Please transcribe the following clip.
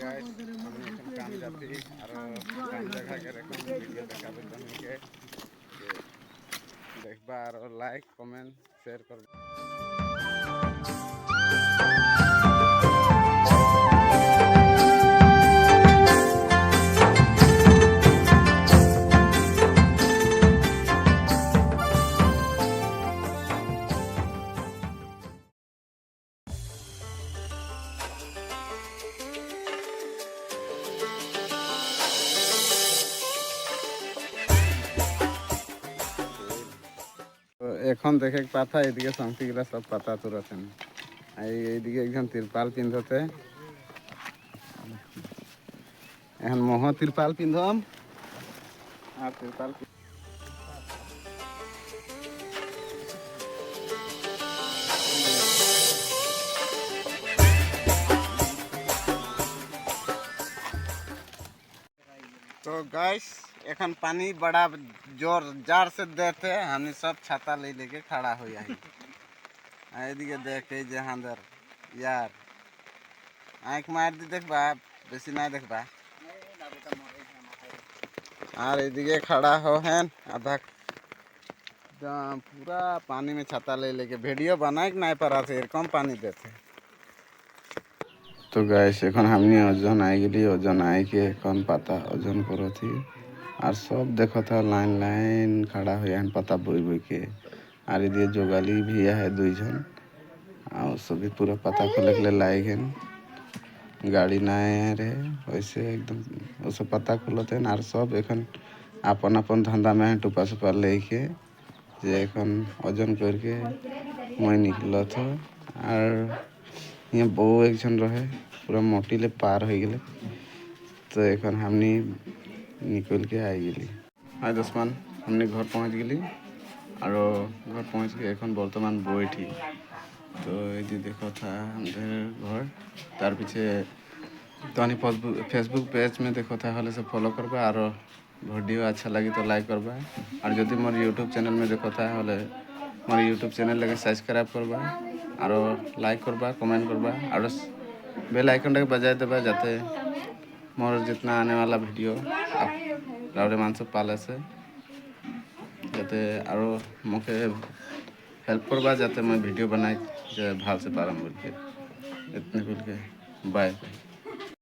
Guys আমি এখন কাম যাচ্ছি আর কাম জায়গাকে এখন ভিডিও দেখাবে তোমাকে যে দেখবা আর লাইক কমেন্ট শেয়ার করবা। তো এখন দেখে পাতা এদিকে সংসিগুলা সব পাতা তুলছেন এইদিকে একজন তিরপাল পিন্ধতে এখন মহ তিরপাল পিন্ধম আর তিরপাল तो गाइस এখন पानी बड़ा जोर जार से देते हम सब छाता ले लेके खड़ा हो जाए एदिके देखे जहांदर यार आँख मार दी देखबा बेसी ना देखबा और एदिके खड़ा हो हैं आधा पूरा पानी में छाता ले लेके वीडियो बनाए कि नहीं पड़ा थे कम पानी देते। तो गाइस এখন हमनी ओजन आई गली ओजन आई के এখন पता ओजन करो थी और सब देखो था लाइन लाइन खड़ा हो यहाँ पता बोई बोई के और इधर जोगाली भी है दुई जन और सभी पूरा पता खोले के लिए लाए हैं गाड़ी ना आए रहे वैसे एकदम वो सब पता खोलते हैं और सब এখন अपन अपन धंधा में है टुपा सुपा लेके जे এখন ओजन करके मैं निकला था और यहाँ बहु एक जन रहे पूरा मोटीले पार हो गए तो এখন हमनी निकल के आई गली हाय दोस्तमान हमने घर पहुँच गली और घर पहुँच के এখন बर्तमान बैठी तो ये देखो था हमारे घर तार पीछे तो फेसबुक पेज में देखो था हले से फॉलो करबा और वीडियो अच्छा लगी तो लाइक करबा और यदि मोर यूट्यूब चैनल में देखो था हले मोर यूट्यूब चैनल लगे सब्सक्राइब करबा और लाइक करबा कमेंट करबा और बेल आइकन टाके बजाय देबा जाते मोर जितना आने वाला वीडियो आप रावरे मानस पाले से जाते और मुखे हेल्प करबा जाते मैं वीडियो बनाए भाव से पारम बोल के इतने बोल के बाय।